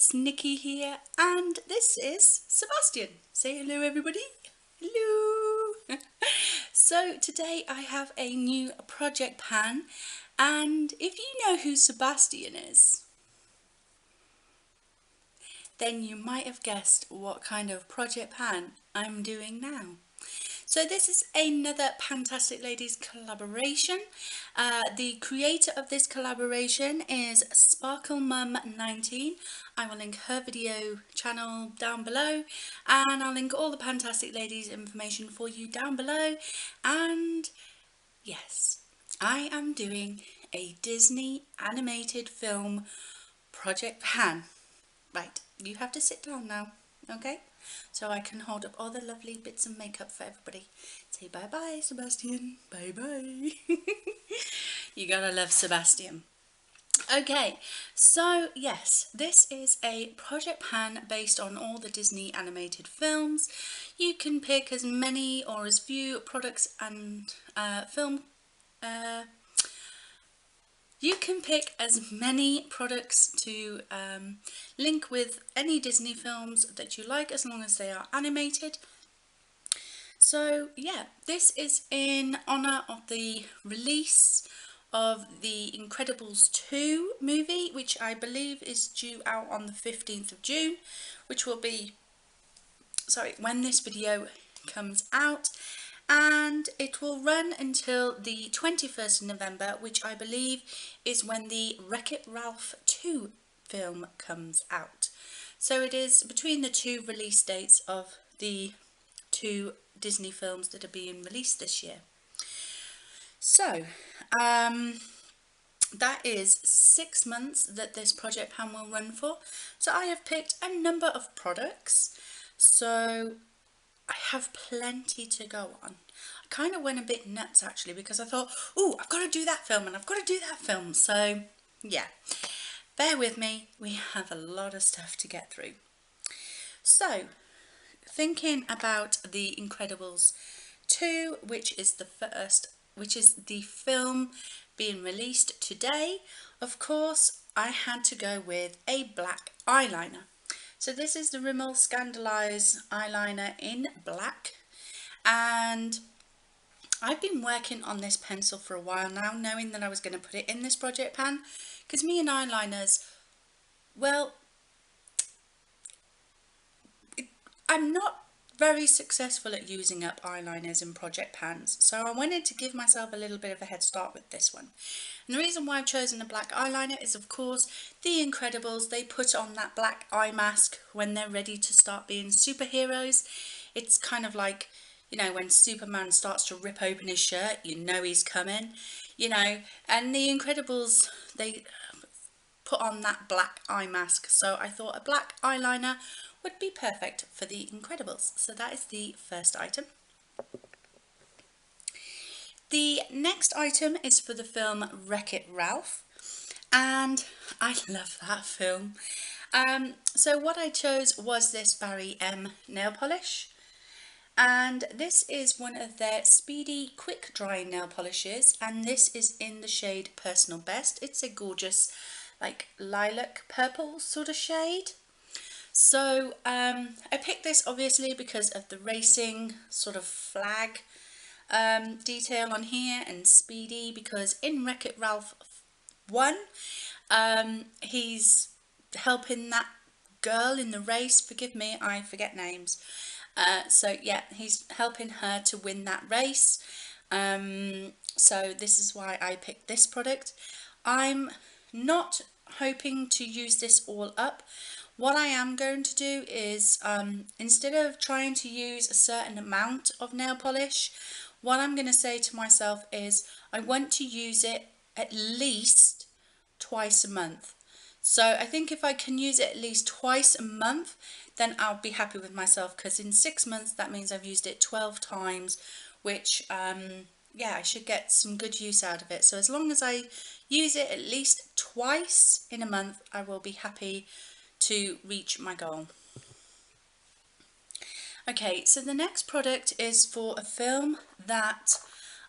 it's Nikki here, and this is Sebastian. Say hello, everybody. Hello. So today I have a new project pan, and if you know who Sebastian is, then you might have guessed what kind of project pan I'm doing now. So this is another Fantastic Ladies collaboration. The creator of this collaboration is Sparkle Mum 19. I will link her video channel down below, and I'll link all the Fantastic Ladies information for you down below. And yes, I am doing a Disney animated film project pan. Right, you have to sit down now, okay? So I can hold up all the lovely bits of makeup for everybody. Say bye-bye, Sebastian. Bye-bye. You gotta love Sebastian. Okay, so yes, this is a project pan based on all the Disney animated films. You can pick as many or as few products and you can pick as many products to link with any Disney films that you like, as long as they are animated. So yeah, this is in honour of the release of the Incredibles 2 movie, which I believe is due out on the 15th of June, which will be, sorry, when this video comes out. And it will run until the 21st of November, which I believe is when the Wreck-It Ralph 2 film comes out. So it is between the two release dates of the two Disney films that are being released this year. So that is 6 months that this project pan will run for. So I have picked a number of products. So I have plenty to go on. I kind of went a bit nuts actually, because I thought, oh, I've got to do that film and I've got to do that film. So yeah, bear with me, we have a lot of stuff to get through. So thinking about the Incredibles 2, which is the film being released today, of course I had to go with a black eyeliner. So this is the Rimmel Scandaleyes eyeliner in black, and I've been working on this pencil for a while now, knowing that I was going to put it in this project pan, because me and eyeliners, well, I'm not very successful at using up eyeliners in project pans, so I wanted to give myself a little bit of a head start with this one. And the reason why I've chosen a black eyeliner is, of course, the Incredibles, they put on that black eye mask when they're ready to start being superheroes. It's kind of like, you know, when Superman starts to rip open his shirt, you know he's coming, you know, and the Incredibles, they put on that black eye mask, so I thought a black eyeliner would be perfect for the Incredibles. So that is the first item. The next item is for the film Wreck-It Ralph, and I love that film. So what I chose was this Barry M nail polish, and this is one of their speedy quick drying nail polishes, and this is in the shade Personal Best. It's a gorgeous like lilac purple sort of shade. So I picked this obviously because of the racing sort of flag detail on here, and speedy because in Wreck-It Ralph 1 he's helping that girl in the race, forgive me, I forget names, so yeah, he's helping her to win that race. So this is why I picked this product. I'm not hoping to use this all up. What I am going to do is, instead of trying to use a certain amount of nail polish, what I'm going to say to myself is I want to use it at least twice a month. So I think if I can use it at least twice a month, then I'll be happy with myself, because in 6 months that means I've used it 12 times, which yeah, I should get some good use out of it. So as long as I use it at least twice in a month, I will be happy to reach my goal. Okay, so the next product is for a film that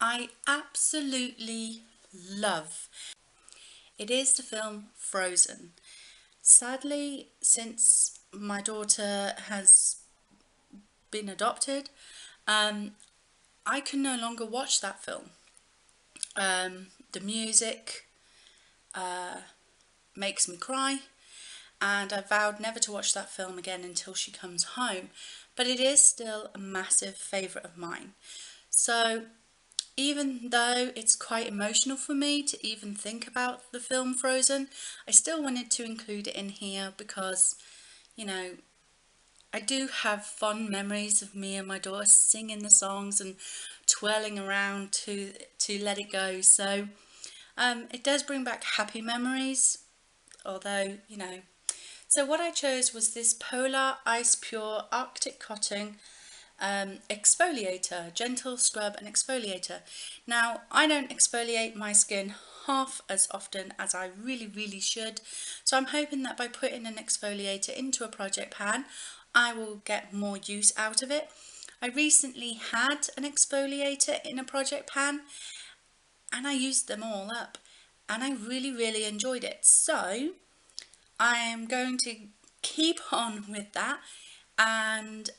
I absolutely love. It is the film Frozen. Sadly, since my daughter has been adopted, I can no longer watch that film. The music makes me cry, and I vowed never to watch that film again until she comes home. But it is still a massive favourite of mine. So even though it's quite emotional for me to even think about the film Frozen, I still wanted to include it in here because, you know, I do have fond memories of me and my daughter singing the songs and twirling around to let it go. So it does bring back happy memories, although, you know. So what I chose was this Polar Ice Pure Arctic Cotton exfoliator, gentle scrub and exfoliator. Now, I don't exfoliate my skin half as often as I really should, so I'm hoping that by putting an exfoliator into a project pan, I will get more use out of it. I recently had an exfoliator in a project pan and I used them all up, and I really enjoyed it. So I am going to keep on with that and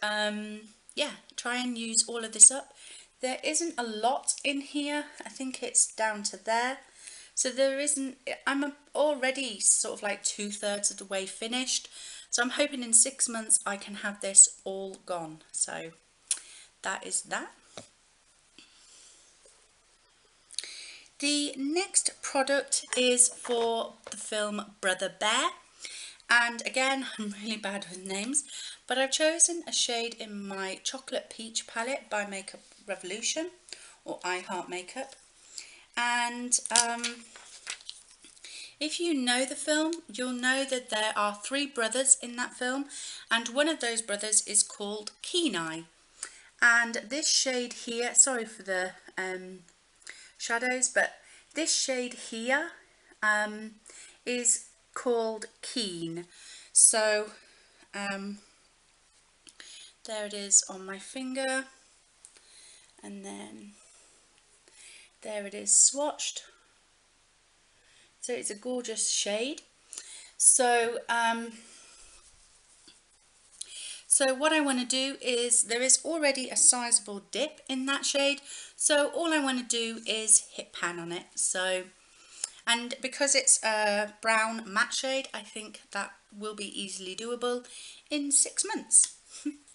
yeah, try and use all of this up. There isn't a lot in here. I think it's down to there. So there isn't, I'm already sort of like 2/3 of the way finished. So I'm hoping in 6 months I can have this all gone. So that is that. The next product is for the film Brother Bear. And again, I'm really bad with names, but I've chosen a shade in my Chocolate Peach palette by Makeup Revolution, or I Heart Makeup. And if you know the film, you'll know that there are 3 brothers in that film, and one of those brothers is called Kenai. And this shade here, sorry for the shadows, but this shade here is called Keen. So there it is on my finger, and then there it is swatched. So it's a gorgeous shade. So so what I want to do is, there is already a sizable dip in that shade, so all I want to do is hit pan on it. So, and because it's a brown matte shade, I think that will be easily doable in 6 months.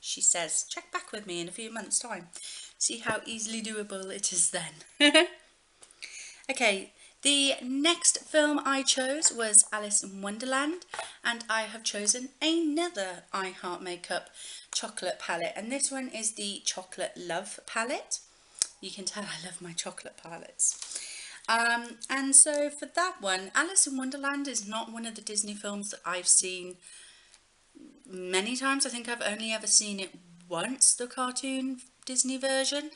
She says, check back with me in a few months' time. See how easily doable it is then. Okay, the next film I chose was Alice in Wonderland, and I have chosen another I Heart Makeup chocolate palette, and this one is the Chocolate Love palette. You can tell I love my chocolate palettes. And so for that one, Alice in Wonderland is not one of the Disney films that I've seen many times. I think I've only ever seen it once, the cartoon Disney version.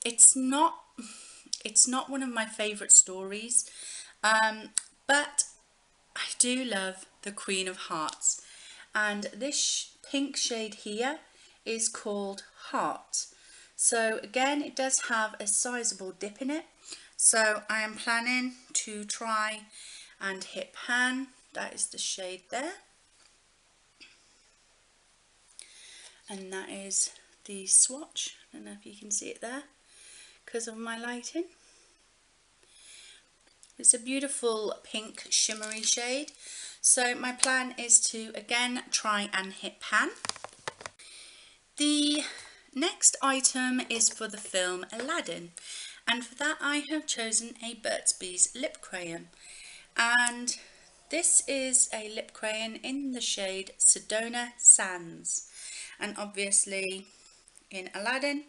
It's not one of my favourite stories, but I do love the Queen of Hearts, and this pink shade here is called Heart. So again, it does have a sizable dip in it, so I am planning to try and hit pan. That is the shade there, and that is the swatch. I don't know if you can see it there because of my lighting. It's a beautiful pink shimmery shade. So my plan is to again try and hit pan. The next item is for the film Aladdin, and for that I have chosen a Burt's Bees lip crayon, and this is a lip crayon in the shade Sedona Sands, and obviously in Aladdin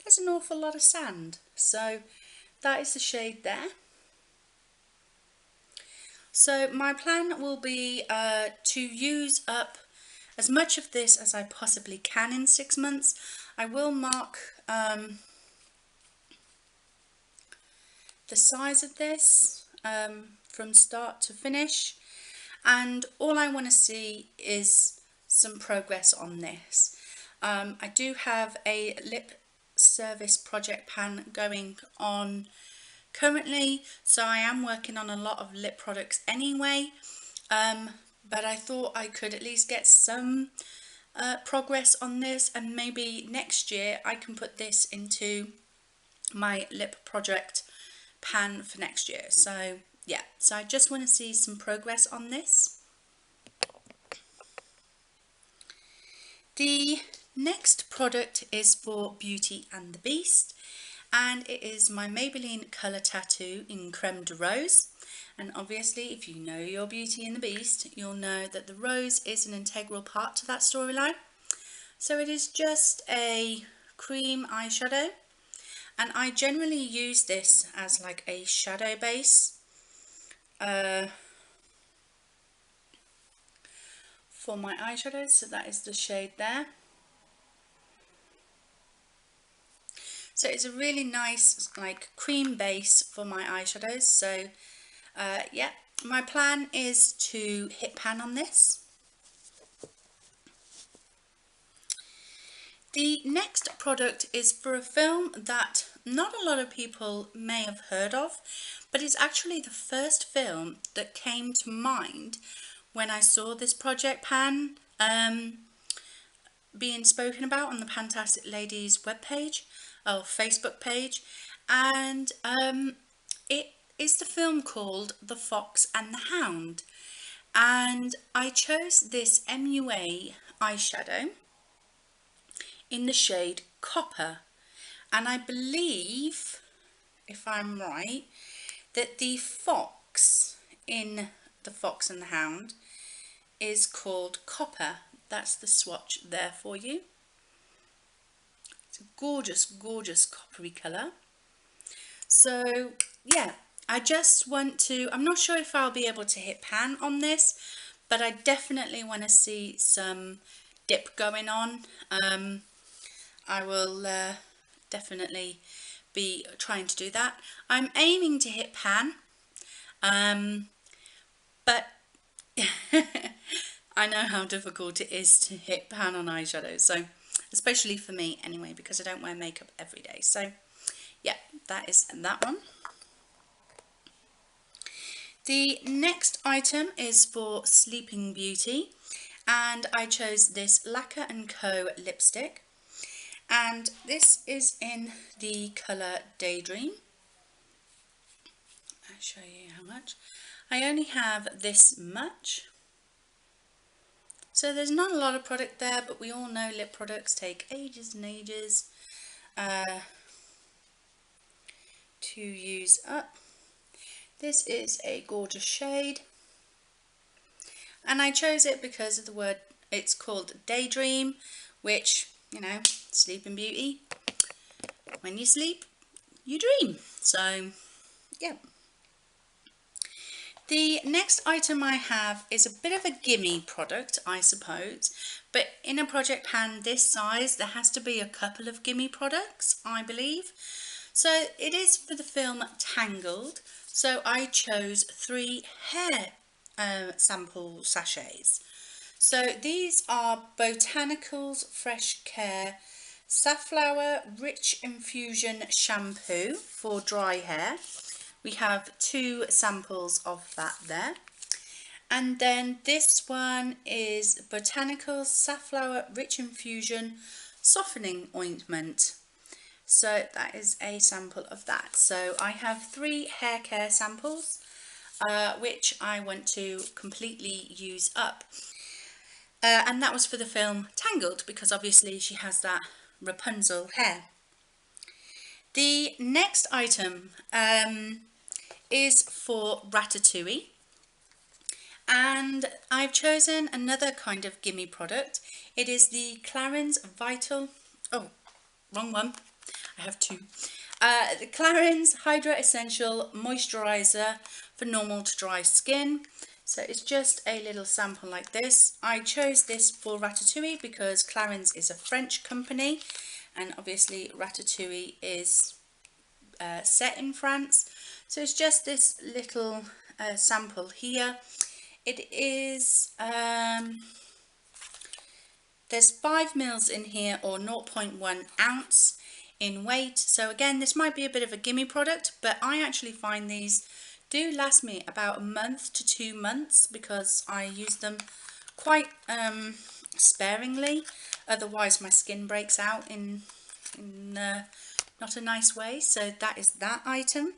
there's an awful lot of sand, so that is the shade there. So my plan will be to use up as much of this as I possibly can in 6 months. I will mark the size of this from start to finish, and all I want to see is some progress on this. I do have a lip service project pan going on currently, so I am working on a lot of lip products anyway, but I thought I could at least get some progress on this, and maybe next year I can put this into my lip project pan for next year. So yeah, so I just want to see some progress on this. The next product is for Beauty and the Beast, and it is my Maybelline Colour Tattoo in Creme de Rose. And obviously, if you know your Beauty and the Beast, you'll know that the rose is an integral part to that storyline. So it is just a cream eyeshadow, and I generally use this as like a shadow base for my eyeshadows. So that is the shade there. So it's a really nice like cream base for my eyeshadows. So yeah, my plan is to hit pan on this. The next product is for a film that not a lot of people may have heard of, but it's actually the first film that came to mind when I saw this project pan being spoken about on the Fantastic Ladies webpage, or Facebook page, and it is the film called The Fox and the Hound, and I chose this MUA eyeshadow in the shade Copper, and I believe, if I'm right, that the fox in The Fox and the Hound is called Copper. That's the swatch there for you. It's a gorgeous, gorgeous coppery colour. So yeah, I just want to, I'm not sure if I'll be able to hit pan on this, but I definitely want to see some dip going on. I will definitely be trying to do that. I'm aiming to hit pan, but I know how difficult it is to hit pan on eyeshadow, so especially for me anyway, because I don't wear makeup every day. So yeah, that is that one. The next item is for Sleeping Beauty, and I chose this Lacquer & Co lipstick, and this is in the colour Daydream. I'll show you how much. I only have this much, so there's not a lot of product there, but we all know lip products take ages and ages to use up. This is a gorgeous shade, and I chose it because of the word, it's called Daydream, which, you know, Sleeping Beauty, when you sleep you dream. So yeah. The next item I have is a bit of a gimme product, I suppose, but in a project pan this size there has to be a couple of gimme products, I believe. So it is for the film Tangled, so I chose 3 hair sample sachets. So these are Botanicals Fresh Care Safflower Rich Infusion Shampoo for dry hair. We have 2 samples of that there. And then this one is Botanicals Safflower Rich Infusion Softening Ointment. So that is a sample of that. So I have 3 hair care samples, which I want to completely use up. And that was for the film Tangled, because obviously she has that Rapunzel hair. The next item is for Ratatouille, and I've chosen another kind of gimme product. It is the Clarins Vital, oh, wrong one, I have 2. The Clarins Hydra Essential Moisturiser for normal to dry skin. So it's just a little sample like this. I chose this for Ratatouille because Clarins is a French company, and obviously Ratatouille is set in France. So it's just this little sample here. It is, there's 5 mils in here, or 0.1 ounce in weight. So again, this might be a bit of a gimme product, but I actually find these do last me about a month to 2 months because I use them quite sparingly. Otherwise my skin breaks out in not a nice way. So that is that item.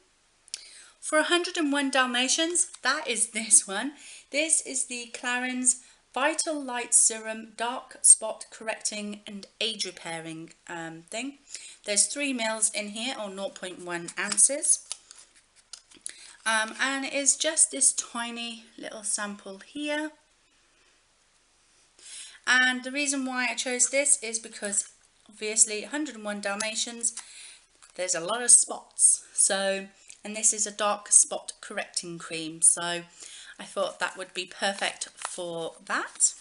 For 101 Dalmatians, that is this one. This is the Clarins Vital Light Serum Dark Spot Correcting and Age Repairing thing. There's 3 mils in here, or 0.1 ounces. And it is just this tiny little sample here. And the reason why I chose this is because obviously 101 Dalmatians, there's a lot of spots. So, and this is a dark spot correcting cream. So I thought that would be perfect for that.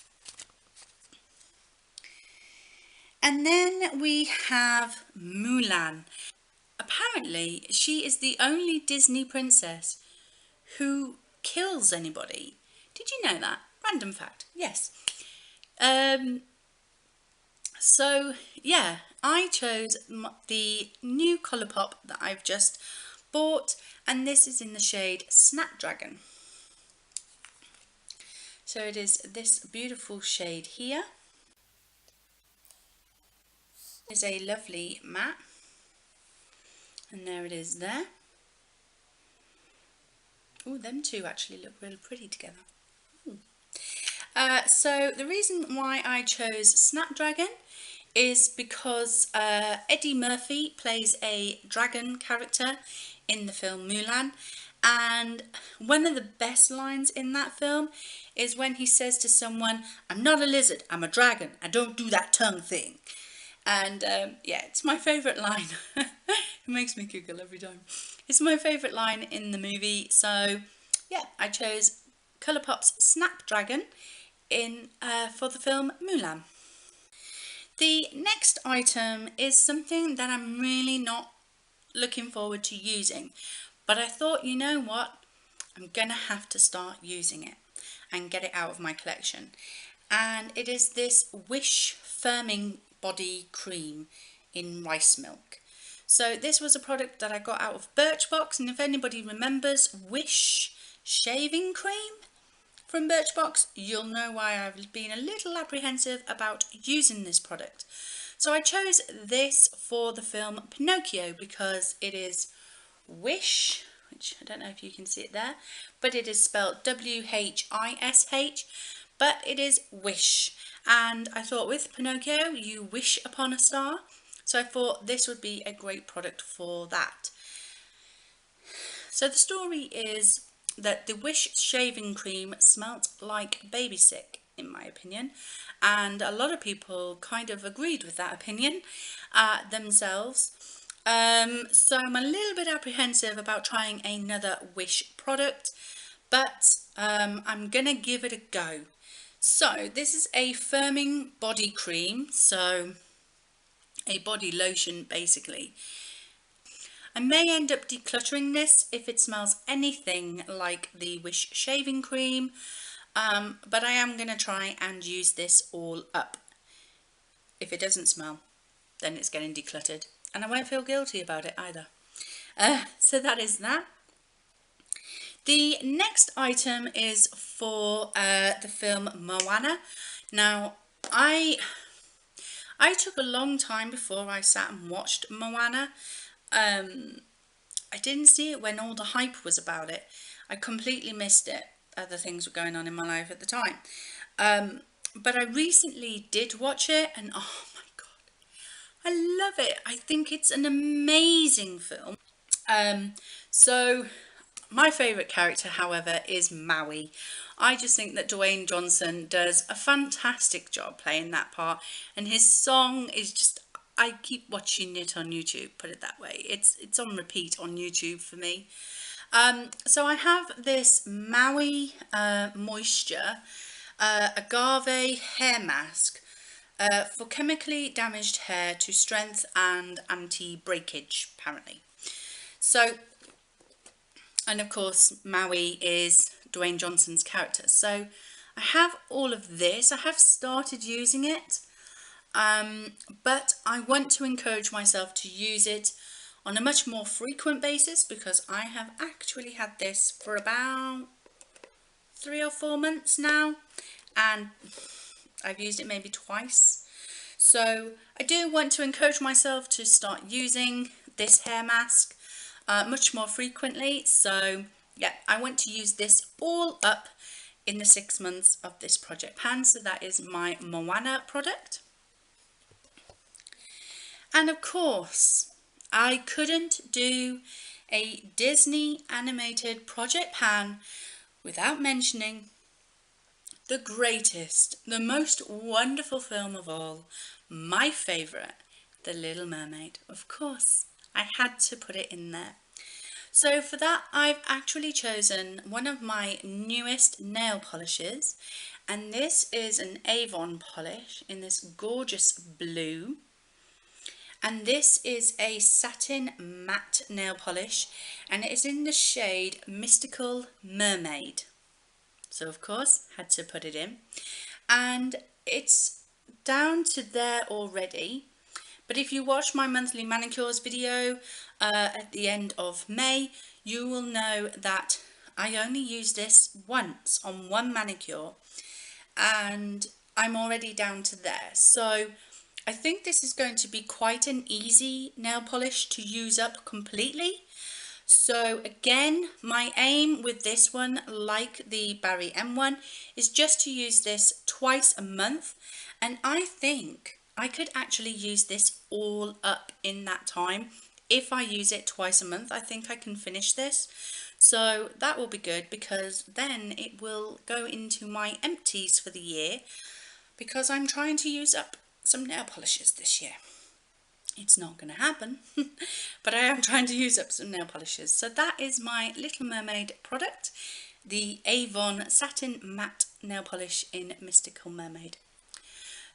And then we have Mulan. Apparently, she is the only Disney princess who kills anybody. Did you know that? Random fact. Yes. So yeah, I chose the new Colourpop that I've just bought, and this is in the shade Snapdragon. So it is this beautiful shade here. It's a lovely matte, and there it is there. Oh, them two actually look really pretty together. So the reason why I chose Snapdragon is because Eddie Murphy plays a dragon character in the film Mulan, and one of the best lines in that film is when he says to someone, "I'm not a lizard, I'm a dragon, I don't do that tongue thing." And yeah, it's my favourite line. It makes me giggle every time. It's my favourite line in the movie, so yeah, I chose Colourpop's Snapdragon for the film Mulan. The next item is something that I'm really not looking forward to using, but I thought, you know what, I'm gonna have to start using it and get it out of my collection. And it is this Wish Firming Body Cream in rice milk. So this was a product that I got out of Birchbox, and if anybody remembers Wish shaving cream from Birchbox, you'll know why I've been a little apprehensive about using this product. So I chose this for the film Pinocchio because it is Wish, which I don't know if you can see it there, but it is spelled W-H-I-S-H, but it is Wish. And I thought with Pinocchio, you wish upon a star, so I thought this would be a great product for that. So the story is that the Wish shaving cream smelt like baby sick, in my opinion, and a lot of people kind of agreed with that opinion themselves. So I'm a little bit apprehensive about trying another Wish product, but I'm gonna give it a go. So this is a firming body cream, so a body lotion basically. I may end up decluttering this if it smells anything like the Wish shaving cream, but I am going to try and use this all up. If it doesn't smell, then it's getting decluttered, and I won't feel guilty about it either. So that is that. The next item is for the film Moana. Now, I took a long time before I sat and watched Moana. I didn't see it when all the hype was about it. I completely missed it. Other things were going on in my life at the time. But I recently did watch it, and oh my god, I love it. I think it's an amazing film. So my favourite character, however, is Maui. I just think that Dwayne Johnson does a fantastic job playing that part, and his song is just, I keep watching it on YouTube, put it that way. It's on repeat on YouTube for me. So I have this Maui Moisture Agave hair mask for chemically damaged hair to strength and anti-breakage, apparently. So, and of course Maui is Dwayne Johnson's character. So I have all of this. I have started using it, but I want to encourage myself to use it on a much more frequent basis, because I have actually had this for about 3 or 4 months now, and I've used it maybe twice. So I do want to encourage myself to start using this hair mask much more frequently. So yeah, I want to use this all up in the 6 months of this project pan. So that is my Moana product. And of course, I couldn't do a Disney animated project pan without mentioning the greatest, the most wonderful film of all, my favourite, The Little Mermaid. Of course, I had to put it in there. So for that, I've actually chosen one of my newest nail polishes, and this is an Avon polish in this gorgeous blue. And this is a satin matte nail polish, and it is in the shade Mystical Mermaid. So of course, had to put it in. And it's down to there already. But if you watch my monthly manicures video at the end of May, you will know that I only used this once on one manicure, and I'm already down to there. So I think this is going to be quite an easy nail polish to use up completely. So again, my aim with this one, like the Barry M one, is just to use this twice a month, and I think I could actually use this all up in that time. If I use it twice a month, I think I can finish this. So that will be good, because then it will go into my empties for the year, because I'm trying to use up some nail polishes this year. It's not going to happen, but I am trying to use up some nail polishes. So that is my Little Mermaid product, the Avon Satin Matte Nail Polish in Mystical Mermaid.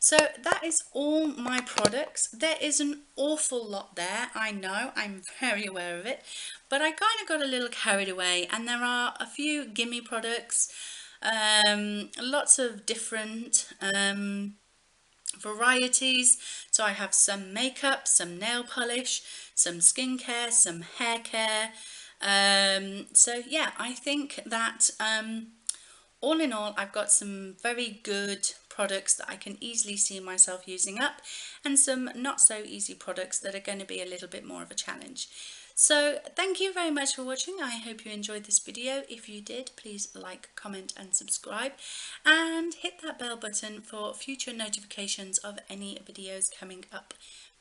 So that is all my products. There is an awful lot there, I know, I'm very aware of it, but I kind of got a little carried away, and there are a few gimme products, lots of different varieties. So I have some makeup, some nail polish, some skincare, some hair care. So yeah, I think that all in all, I've got some very good products that I can easily see myself using up, and some not so easy products that are going to be a little bit more of a challenge. So thank you very much for watching. I hope you enjoyed this video. If you did, please like, comment and subscribe, and hit that bell button for future notifications of any videos coming up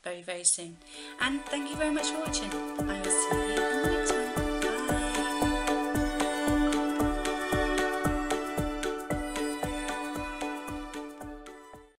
very, very soon. And thank you very much for watching. I will see you